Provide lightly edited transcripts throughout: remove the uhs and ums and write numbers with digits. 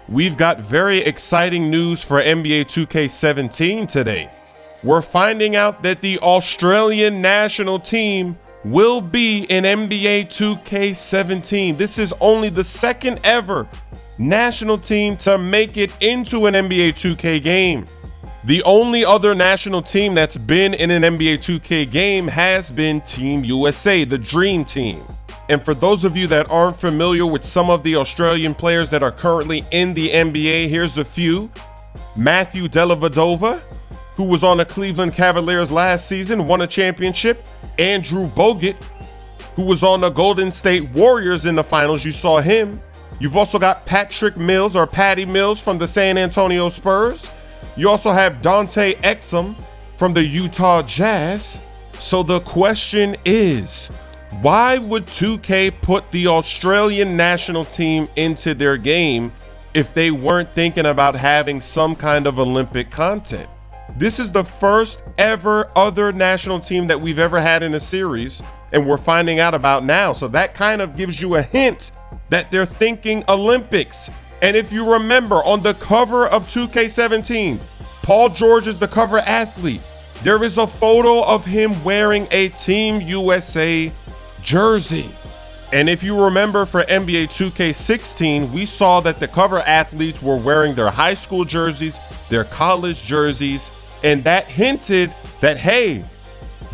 We've got very exciting news for NBA 2K17 today. We're finding out that the Australian national team will be in NBA 2K17. This is only the second ever national team to make it into an NBA 2K game. The only other national team that's been in an NBA 2K game has been Team USA, the Dream Team. And for those of you that aren't familiar with some of the Australian players that are currently in the NBA, here's a few. Matthew Dellavedova, who was on the Cleveland Cavaliers last season, won a championship. Andrew Bogut, who was on the Golden State Warriors in the finals, you saw him. You've also got Patrick Mills, or Patty Mills, from the San Antonio Spurs. You also have Dante Exum from the Utah Jazz. So the question is, why would 2K put the Australian national team into their game if they weren't thinking about having some kind of Olympic content? This is the first ever other national team that we've ever had in a series, and we're finding out about now. So that kind of gives you a hint that they're thinking Olympics. And if you remember, on the cover of 2K17, Paul George is the cover athlete. There is a photo of him wearing a Team USA jersey. And if you remember, for NBA 2K16, we saw that the cover athletes were wearing their high school jerseys, their college jerseys, and that hinted that, hey,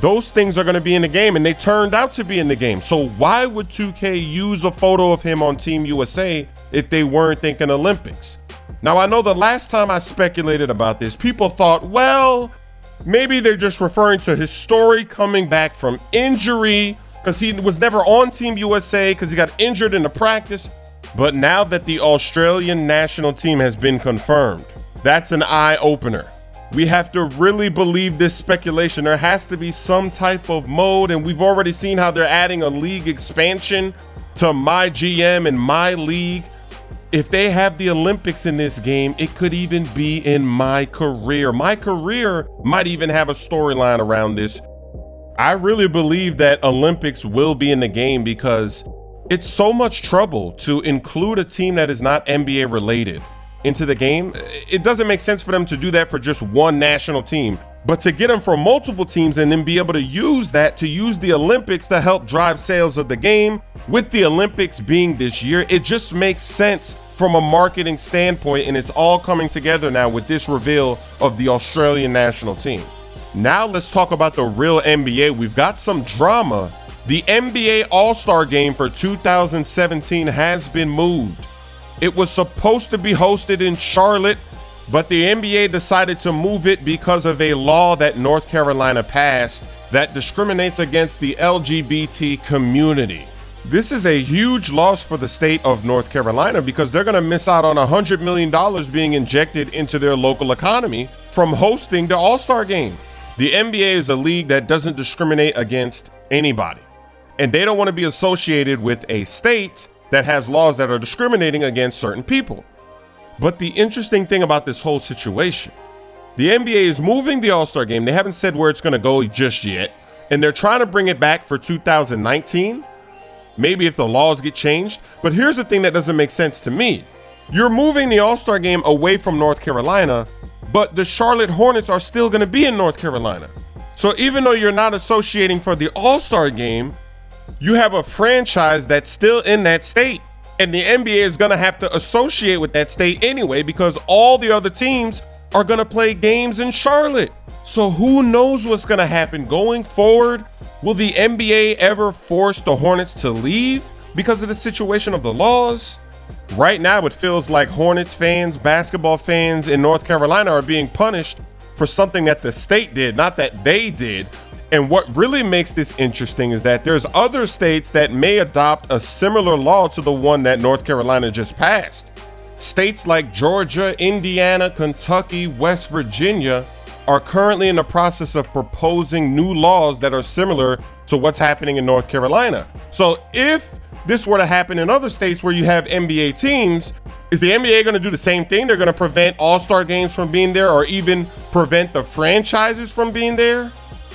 those things are going to be in the game, and they turned out to be in the game. So why would 2K use a photo of him on Team USA if they weren't thinking Olympics? Now, I know the last time I speculated about this, people thought, well, maybe they're just referring to his story coming back from injury, because he was never on Team USA because he got injured in the practice. But now that the Australian national team has been confirmed, that's an eye-opener. We have to really believe this speculation. There has to be some type of mode, and we've already seen how they're adding a league expansion to My GM and My League. If they have the Olympics in this game, it could even be in My Career. My Career might even have a storyline around this. I really believe that Olympics will be in the game because it's so much trouble to include a team that is not NBA related into the game. It doesn't make sense for them to do that for just one national team, but to get them for multiple teams and then be able to use that to use the Olympics to help drive sales of the game. With the Olympics being this year, it just makes sense from a marketing standpoint, and it's all coming together now with this reveal of the Australian national team. Now let's talk about the real NBA. We've got some drama. The NBA All-Star Game for 2017 has been moved. It was supposed to be hosted in Charlotte, but the NBA decided to move it because of a law that North Carolina passed that discriminates against the LGBT community. This is a huge loss for the state of North Carolina because they're going to miss out on $100 million being injected into their local economy from hosting the All-Star Game. The NBA is a league that doesn't discriminate against anybody, and they don't want to be associated with a state that has laws that are discriminating against certain people. But the interesting thing about this whole situation, the NBA is moving the All-Star Game. They haven't said where it's going to go just yet, and they're trying to bring it back for 2019. Maybe if the laws get changed. But here's the thing that doesn't make sense to me. You're moving the All-Star Game away from North Carolina, but the Charlotte Hornets are still going to be in North Carolina. So even though you're not associating for the All-Star Game, you have a franchise that's still in that state. And the NBA is going to have to associate with that state anyway because all the other teams are going to play games in Charlotte. So who knows what's going to happen going forward? Will the NBA ever force the Hornets to leave because of the situation of the laws? Right now, it feels like Hornets fans, basketball fans in North Carolina are being punished for something that the state did, not that they did. And what really makes this interesting is that there's other states that may adopt a similar law to the one that North Carolina just passed. States like Georgia, Indiana, Kentucky, West Virginia are currently in the process of proposing new laws that are similar to what's happening in North Carolina. So if this were to happen in other states where you have NBA teams, is the NBA going to do the same thing? They're going to prevent All-Star games from being there or even prevent the franchises from being there?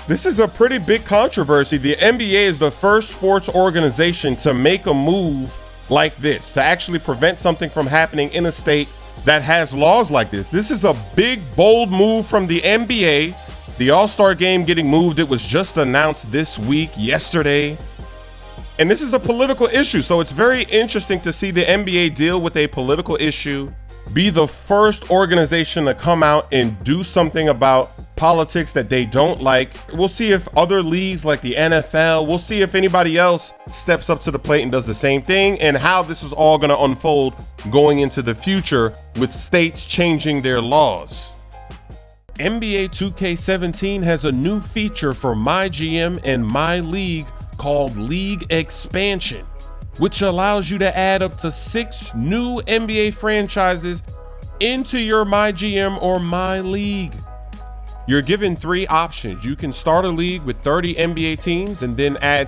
This is a pretty big controversy. The NBA is the first sports organization to make a move like this, to actually prevent something from happening in a state that has laws like this. This is a big, bold move from the NBA. The All-Star game getting moved, it was just announced this week, yesterday. And this is a political issue, so it's very interesting to see the NBA deal with a political issue, be the first organization to come out and do something about politics that they don't like. We'll see if other leagues like the NFL, we'll see if anybody else steps up to the plate and does the same thing, and how this is all going to unfold going into the future with states changing their laws. NBA 2K17 has a new feature for MyGM and My League called League Expansion, which allows you to add up to 6 new NBA franchises into your MyGM or My League. You're given 3 options. You can start a league with 30 NBA teams and then add